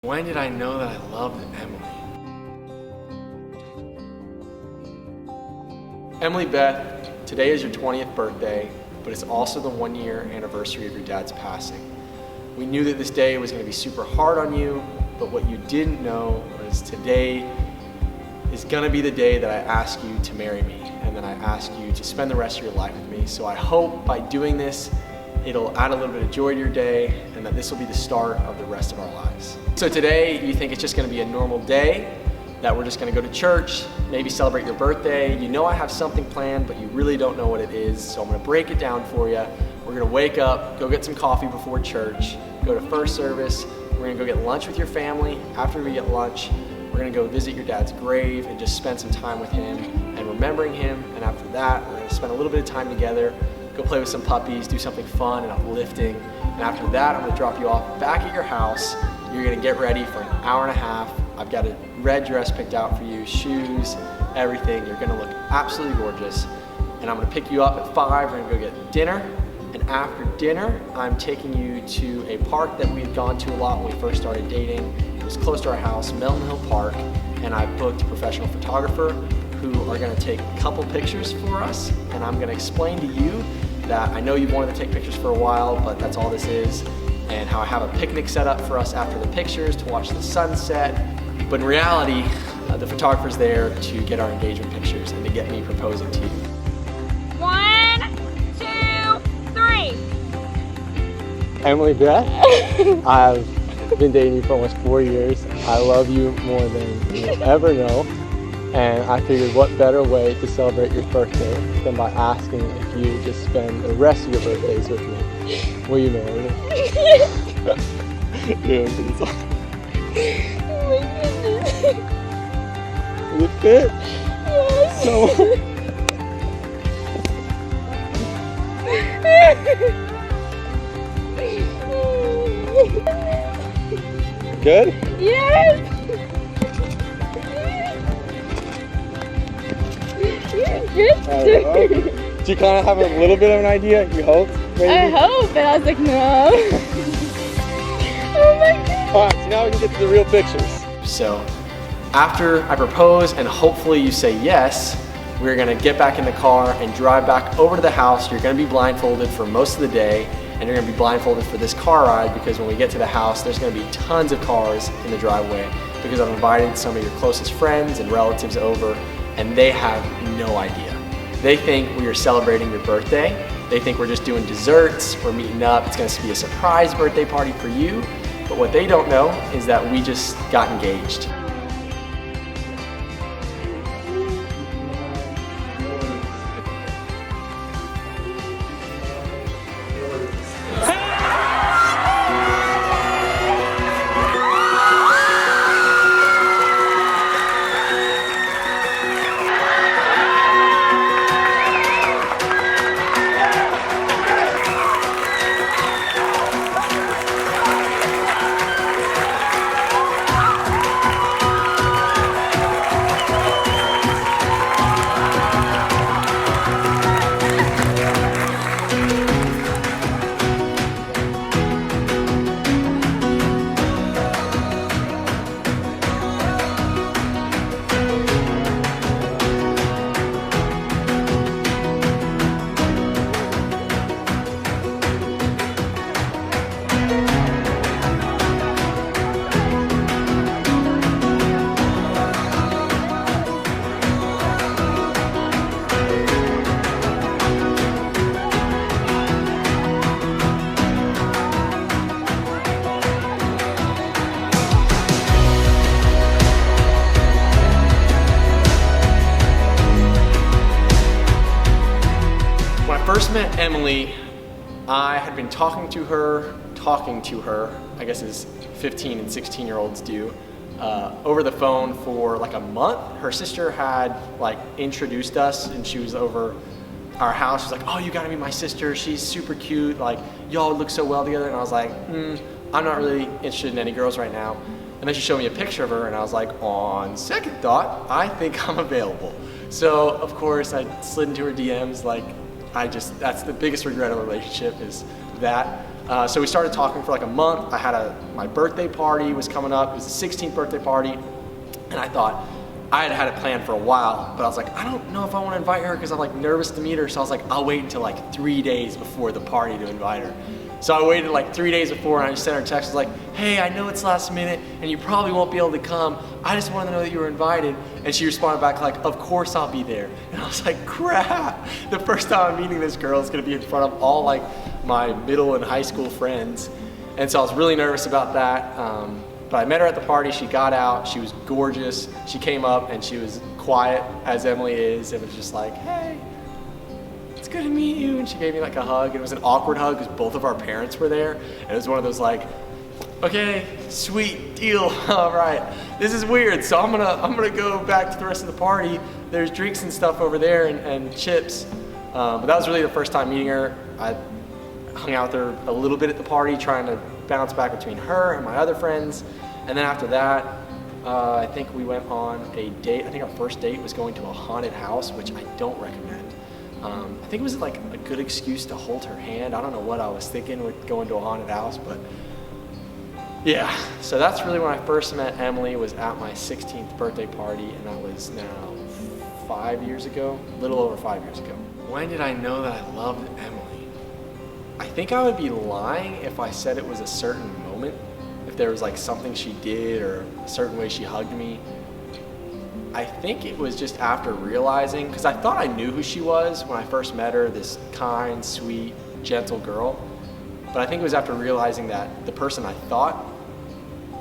When did I know that I loved Emily? Emily Beth, today is your 20th birthday, but it's also the 1-year anniversary of your dad's passing. We knew that this day was going to be super hard on you, but what you didn't know was today is going to be the day that I ask you to marry me, and then I ask you to spend the rest of your life with me. So I hope by doing this, it'll add a little bit of joy to your day, and that this will be the start of the rest of our lives. So today, you think it's just gonna be a normal day, that we're just gonna go to church, maybe celebrate your birthday. You know I have something planned, but you really don't know what it is, so I'm gonna break it down for you. We're gonna wake up, go get some coffee before church, go to first service, we're gonna go get lunch with your family. After we get lunch, we're gonna go visit your dad's grave and just spend some time with him and remembering him, and after that, we're gonna spend a little bit of time together, go play with some puppies, do something fun and uplifting. And after that, I'm gonna drop you off back at your house. You're gonna get ready for an hour and a half. I've got a red dress picked out for you, shoes, everything. You're gonna look absolutely gorgeous. And I'm gonna pick you up at 5, we're gonna go get dinner. And after dinner, I'm taking you to a park that we've gone to a lot when we first started dating. It was close to our house, Melton Hill Park. And I booked a professional photographer who are gonna take a couple pictures for us. And I'm gonna explain to you that I know you've wanted to take pictures for a while, but that's all this is, and how I have a picnic set up for us after the pictures to watch the sunset. But in reality, the photographer's there to get our engagement pictures and to get me proposing to you. 1, 2, 3. Emily Beth, I've been dating you for almost 4 years. I love you more than you'll ever know. And I figured what better way to celebrate your birthday than by asking if you would just spend the rest of your birthdays with me. Will you marry me? Dude, it's all... Oh my goodness. Will it fit? Yes. So... Good? Yes. You're good. Do you kind of have a little bit of an idea? You hope? Maybe? I hope, but I was like, no. Oh my god. Alright, so now we can get to the real pictures. So after I propose and hopefully you say yes, we're gonna get back in the car and drive back over to the house. You're gonna be blindfolded for most of the day, and you're gonna be blindfolded for this car ride, because when we get to the house, there's gonna be tons of cars in the driveway, because I've invited some of your closest friends and relatives over, and they have no idea. They think we are celebrating your birthday. They think we're just doing desserts, we're meeting up, it's gonna be a surprise birthday party for you. But what they don't know is that we just got engaged. When I first met Emily, I had been talking to her, I guess as 15 and 16-year-olds do, over the phone for like a month. Her sister had like introduced us, and she was over our house. She's like, oh, you gotta meet my sister, she's super cute, like y'all look so well together. And I was like, I'm not really interested in any girls right now. And then she showed me a picture of her, and I was like, on second thought, I think I'm available. So of course I slid into her DMs, like that's the biggest regret of the relationship, is that. So we started talking for like a month. I had my birthday party was coming up. It was the 16th birthday party. And I thought, I had it planned for a while, but I was like, I don't know if I want to invite her because I'm like nervous to meet her. So I was like, I'll wait until like 3 days before the party to invite her. So I waited like 3 days before and I just sent her a text. I was like, hey, I know it's last minute and you probably won't be able to come. I just wanted to know that you were invited. And she responded back like, of course I'll be there. And I was like, crap. The first time I'm meeting this girl is gonna be in front of all like my middle and high school friends. And so I was really nervous about that. But I met her at the party, she got out, she was gorgeous. She came up and she was quiet as Emily is. It was just like, hey, it's good to meet you. And she gave me like a hug. It was an awkward hug because both of our parents were there. And it was one of those like, okay, sweet deal, all right. This is weird, so I'm gonna go back to the rest of the party. There's drinks and stuff over there and chips. But that was really the first time meeting her. I hung out with her a little bit at the party, trying to bounce back between her and my other friends. And then after that, I think we went on a date. I think our first date was going to a haunted house, which I don't recommend. I think it was like a good excuse to hold her hand. I don't know what I was thinking with going to a haunted house, but yeah. So that's really when I first met Emily, was at my 16th birthday party, and that was now 5 years ago, a little over 5 years ago. When did I know that I loved Emily? I think I would be lying if I said it was a certain moment, if there was like something she did or a certain way she hugged me. I think it was just after realizing, because I thought I knew who she was when I first met her, this kind, sweet, gentle girl. But I think it was after realizing that the person I thought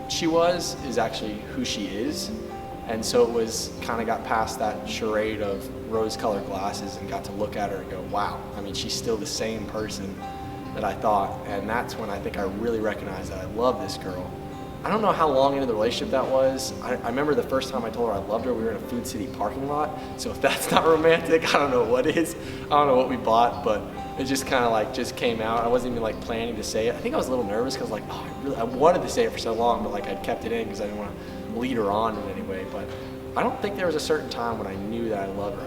she was is actually who she is. And so it was kind of got past that charade of rose-colored glasses and got to look at her and go, wow, I mean, she's still the same person that I thought. And that's when I think I really recognized that I love this girl. I don't know how long into the relationship that was. I remember the first time I told her I loved her, we were in a Food City parking lot. So if that's not romantic, I don't know what is. I don't know what we bought, but it just kind of like just came out. I wasn't even like planning to say it. I think I was a little nervous because like, oh, I wanted to say it for so long, but like I'd kept it in because I didn't want to lead her on in any way. But I don't think there was a certain time when I knew that I loved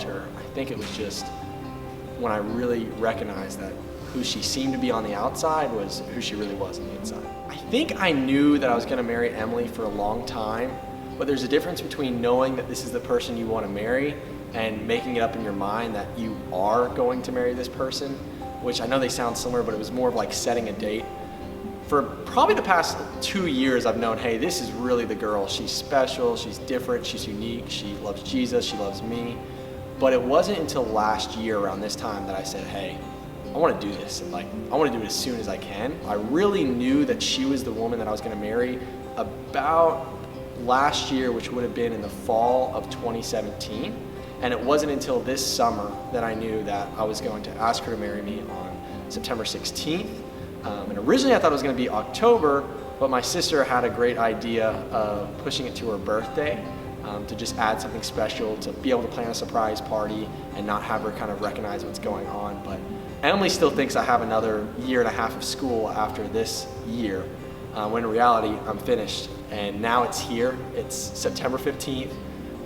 her. I think it was just when I really recognized that who she seemed to be on the outside was who she really was on the inside. I think I knew that I was going to marry Emily for a long time, but there's a difference between knowing that this is the person you want to marry and making it up in your mind that you are going to marry this person, which I know they sound similar, but it was more of like setting a date. For probably the past 2 years, I've known, hey, this is really the girl. She's special, she's different, she's unique, she loves Jesus, she loves me. But it wasn't until last year around this time that I said, hey, I want to do this, and like I want to do it as soon as I can. I really knew that she was the woman that I was going to marry about last year, which would have been in the fall of 2017. And it wasn't until this summer that I knew that I was going to ask her to marry me on September 16th. And originally I thought it was going to be October, but my sister had a great idea of pushing it to her birthday, to just add something special, to be able to plan a surprise party and not have her kind of recognize what's going on. But Emily still thinks I have another year and a half of school after this year, when in reality I'm finished. And now it's here. It's September 15th.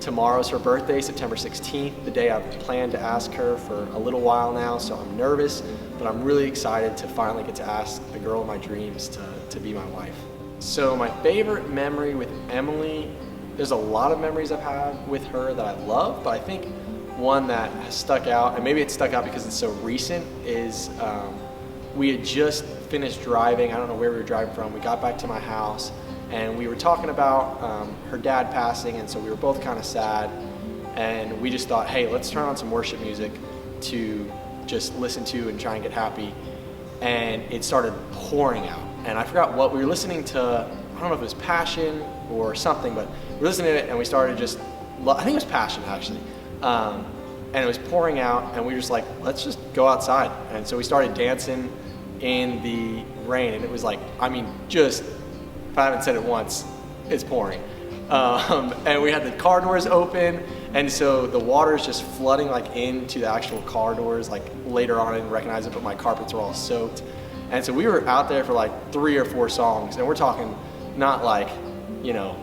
Tomorrow's her birthday, September 16th, the day I've planned to ask her for a little while now, so I'm nervous, but I'm really excited to finally get to ask the girl of my dreams to be my wife. So my favorite memory with Emily, there's a lot of memories I've had with her that I love, but I think one that has stuck out, and maybe it stuck out because it's so recent, is we had just finished driving. I don't know where we were driving from. We got back to my house and we were talking about her dad passing, and so we were both kind of sad, and we just thought, hey, let's turn on some worship music to just listen to and try and get happy. And it started pouring out, and I forgot what we were listening to. I don't know if it was Passion or something, but we were listening to it and we started just, I think it was Passion actually. And it was pouring out, and we were just like, let's just go outside. And so we started dancing in the rain, and it was like, I mean, just, if I haven't said it once, it's pouring. And we had the car doors open, and so the water is just flooding like into the actual car doors. Like later on I didn't recognize it, but my carpets were all soaked. And so we were out there for like 3 or 4 songs, and we're talking not like, you know,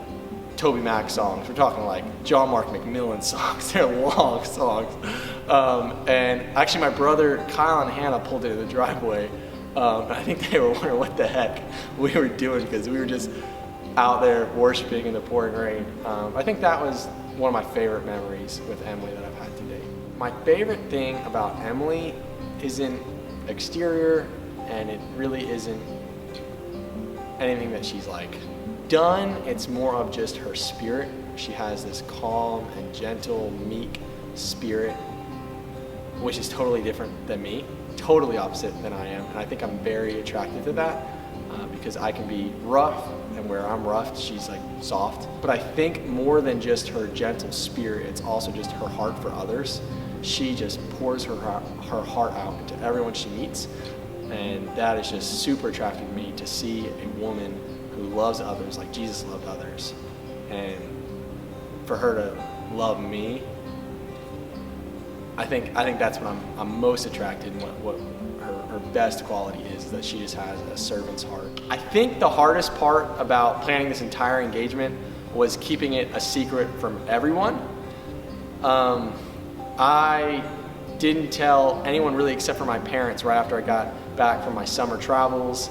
Toby Mac songs. We're talking like John Mark McMillan songs. They're long songs. And actually my brother Kyle and Hannah pulled into the driveway I think they were wondering what the heck we were doing because we were just out there worshiping in the pouring rain. I think that was one of my favorite memories with Emily that I've had today. My favorite thing about Emily isn't exterior, and it really isn't anything that she's like done. It's more of just her spirit. She has this calm and gentle, meek spirit, which is totally different than me, totally opposite than I am. And I think I'm very attracted to that because I can be rough, and where I'm rough, she's like soft. But I think more than just her gentle spirit, it's also just her heart for others. She just pours her heart out into everyone she meets. And that is just super attractive to me, to see a woman who loves others like Jesus loved others. And for her to love me, I think that's what I'm most attracted in, what her best quality is that she just has a servant's heart. I think the hardest part about planning this entire engagement was keeping it a secret from everyone. I didn't tell anyone really except for my parents right after I got back from my summer travels.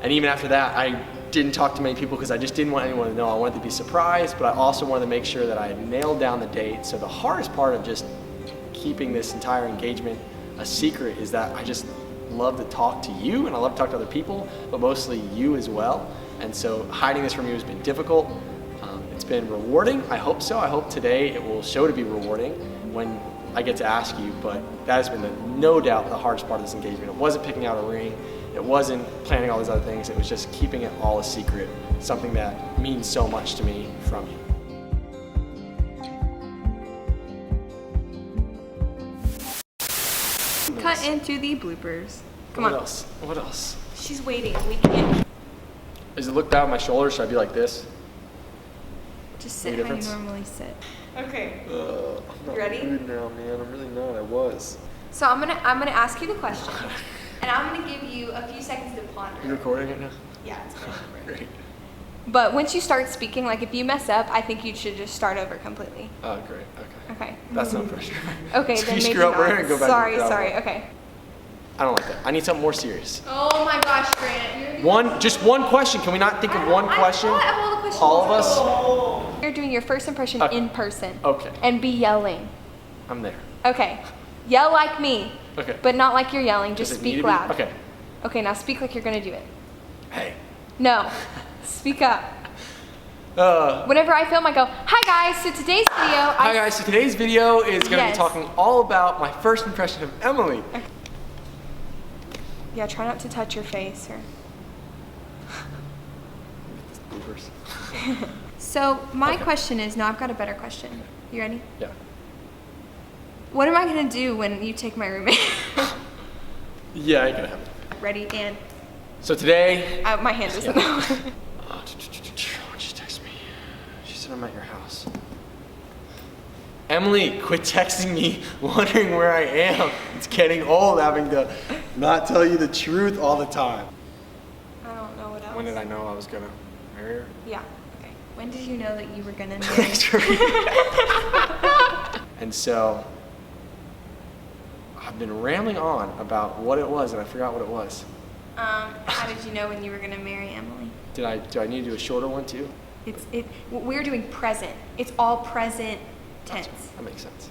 And even after that, I didn't talk to many people because I just didn't want anyone to know. I wanted to be surprised, but I also wanted to make sure that I had nailed down the date. So the hardest part of just keeping this entire engagement a secret is that I just love to talk to you, and I love to talk to other people, but mostly you as well. And so hiding this from you has been difficult. It's been rewarding, I hope so. I hope today it will show to be rewarding when I get to ask you, but that has been no doubt the hardest part of this engagement. It wasn't picking out a ring, it wasn't planning all these other things, it was just keeping it all a secret, something that means so much to me from you. Cut into the bloopers. Come on. What else? What else? She's waiting. We can't. Does it look down my shoulder? Should I be like this? Just sit Any how you difference? normally sit. Okay. I'm not You ready? good now, man. I'm really not. I was. So I'm gonna ask you the question, and I'm gonna give you a few seconds to ponder. You recording it now? Yeah, it's fine. Great. But once you start speaking, like if you mess up, I think you should just start over completely. Oh, great. Okay. Okay. That's no pressure. Okay, So then you maybe screw up, not. we're gonna go back. Sorry, to the sorry. Okay. I don't like that. I need something more serious. Oh my gosh, Grant. Just one question. Can we not think of one question? I have all the questions. All of us? You're doing your first impression Okay. in person. Okay. And be yelling. I'm there. Okay. Yell like me. Okay. But not like you're yelling. Does Just it need speak to be? loud. Okay. Okay, now speak like you're gonna do it. Hey. No. Speak up. Uh, Whenever I film, I go, "Hi guys, so today's video." Hi guys, so today's video is going to Yes. be talking all about my first impression of Emily. Yeah, try not to touch your face or. Bloopers. So my Okay. question is, no, I've got a better question. You ready? Yeah. What am I gonna do when you take my roommate? Yeah, I can have it. Ready and So today, my hand isn't that way. she texted me. She said I'm at your house. Emily, quit texting me, wondering where I am. It's getting old having to not tell you the truth all the time. I don't know what else. When did I know I was gonna marry her? Yeah. Okay. When did you know that you were gonna marry? And so I've been rambling on about what it was, and I forgot what it was. How did you know when you were gonna marry Emily? Do I need to do a shorter one too? We're doing present. It's all present tense. That makes sense.